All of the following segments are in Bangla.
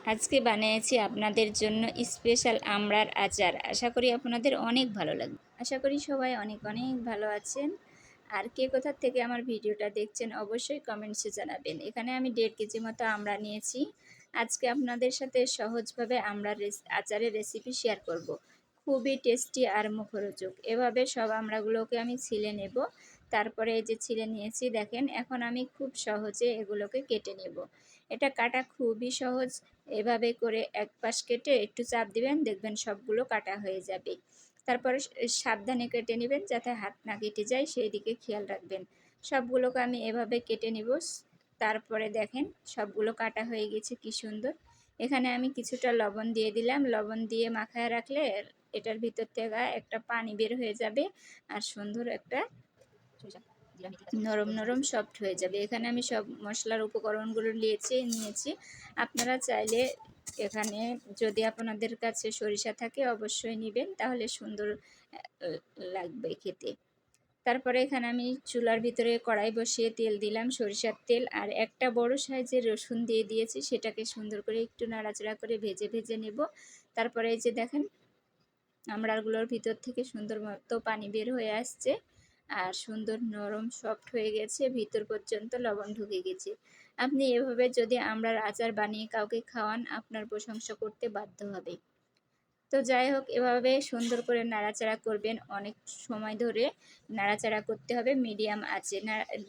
আজকে বানিয়েছি আপনাদের জন্য স্পেশাল আমড়ার আচার। আশা করি আপনাদের অনেক ভালো লাগবে। আশা করি সবাই অনেক অনেক ভালো আছেন। আর কে কোথা থেকে আমার ভিডিওটা দেখছেন অবশ্যই কমেন্টসে জানাবেন। এখানে আমি 1.5 কেজি মতো আমড়া নিয়েছি। আজকে আপনাদের সাথে সহজভাবে আমড়ার আচারের রেসিপি শেয়ার করব। খুবই টেস্টি আর মুখরোচক। এভাবে সব আমড়াগুলোকে আমি ছিলে নেব। তারপরে এই যে ছিলে নিয়েছি দেখেন, এখন আমি খুব সহজে এগুলোকে কেটে নেব। এটা কাটা খুবই সহজ। এভাবে করে এক পাশ কেটে একটু চাপ দিবেন, দেখবেন সবগুলো কাটা হয়ে যাবে। তারপরে সাবধানে কেটে নেবেন যাতে হাত না কেটে যায়, সেই দিকে খেয়াল রাখবেন। সবগুলোকে আমি এভাবে কেটে নিব। তারপরে দেখেন সবগুলো কাটা হয়ে গেছে কি সুন্দর। এখানে আমি কিছুটা লবণ দিয়ে দিলাম। লবণ দিয়ে মাখায় রাখলে এটার ভিতর থেকে একটা পানি বের হয়ে যাবে আর সুন্দর একটা নরম নরম সফট হয়ে যাবে। এখানে আমি সব মশলার উপকরণগুলো নিয়েছি। আপনারা চাইলে এখানে যদি আপনাদের কাছে সরিষা থাকে অবশ্যই নেবেন, তাহলে সুন্দর লাগবে খেতে। তারপরে এখানে আমি চুলার ভিতরে কড়াই বসিয়ে তেল দিলাম, সরিষার তেল, আর একটা বড় সাইজের রসুন দিয়ে দিয়েছি। সেটাকে সুন্দর করে একটু নাড়াচাড়া করে ভেজে নেব। তারপরে এই যে দেখেন আমড়াগুলোর ভিতর থেকে সুন্দর মতো পানি বের হয়ে আসছে আর সুন্দর নরম সফট হয়ে গেছে, ভিতর পর্যন্ত লবণ ঢুকে গেছে। আপনি এভাবে যদি আমড়ার আচার বানিয়ে কাউকে খাওয়ান, আপনার প্রশংসা করতে বাধ্য হবে। তো যাই হোক, এভাবে সুন্দর করে নাড়াচাড়া করবেন। অনেক সময় ধরে নাড়াচাড়া করতে হবে মিডিয়াম আঁচে।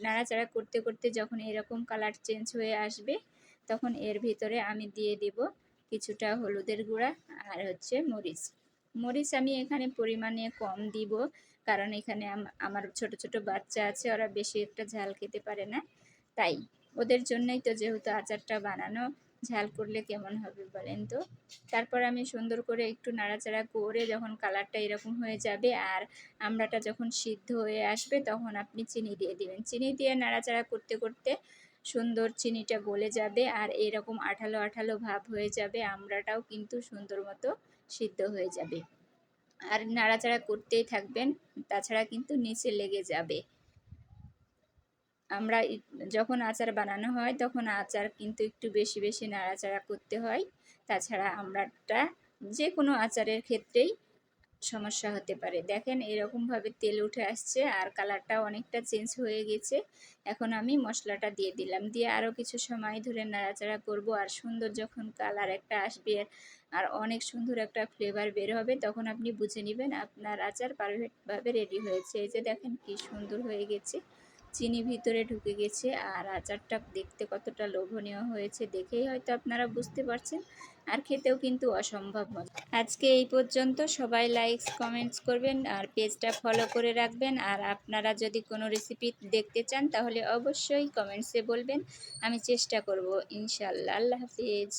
নাড়াচাড়া করতে করতে যখন এরকম কালার চেঞ্জ হয়ে আসবে, তখন এর ভিতরে আমি দিয়ে দেব কিছুটা হলুদের গুঁড়া আর হচ্ছে মরিচ। মরিচ আমি এখানে পরিমাণে কম দিব, কারণ এখানে আমার ছোট ছোট বাচ্চা আছে, ওরা বেশি একটা ঝাল খেতে পারে না। তাই ওদের জন্যই তো যেহেতু আচারটা বানানো, ঝাল করলে কেমন হবে বলেন তো। তারপর আমি সুন্দর করে একটু নাড়াচাড়া করে যখন কালারটা এরকম হয়ে যাবে আর আমড়াটা যখন সিদ্ধ হয়ে আসবে, তখন আপনি চিনি দিয়ে দিবেন। চিনি দিয়ে নাড়াচাড়া করতে করতে সুন্দর চিনিটা গলে যাবে আর এরকম আঠালো আঠালো ভাব হয়ে যাবে। আমড়াটাও কিন্তু সুন্দর মতো সিদ্ধ হয়ে যাবে। আর নাড়াচাড়া করতেই থাকবেন, তাছাড়া কিন্তু নিচে লেগে যাবে। আমরা যখন আচার বানানো হয় তখন আচার কিন্তু একটু বেশি বেশি নাড়াচাড়া করতে হয়, তাছাড়া আমড়াটা যে কোনো আচারের ক্ষেত্রেই সমস্যা হতে পারে। দেখেন এরকমভাবে তেল উঠে আসছে আর কালারটা অনেকটা চেঞ্জ হয়ে গেছে। এখন আমি মশলাটা দিয়ে দিলাম, দিয়ে আরও কিছু সময় ধরে নাড়াচাড়া করব। আর সুন্দর যখন কালার একটা আসবে আর অনেক সুন্দর একটা ফ্লেভার বের হবে, তখন আপনি বুঝে নেবেন আপনার আচার পারফেক্টভাবে রেডি হয়েছে। এই যে দেখেন কি সুন্দর হয়ে গেছে, চিনি ভিতরে ঢুকে গেছে আর আচারটা দেখতে কতটা লোভনীয় হয়েছে দেখেই হয়তো আপনারা বুঝতে পারছেন। আর খেতেও কিন্তু অসম্ভব মজা। আজকে এই পর্যন্ত। সবাই লাইক কমেন্টস করবেন আর পেজটা ফলো করে রাখবেন। আর আপনারা যদি কোনো রেসিপি দেখতে চান তাহলে অবশ্যই কমেন্টসে বলবেন, আমি চেষ্টা করব ইনশাআল্লাহ। আল্লাহ হাফিজ।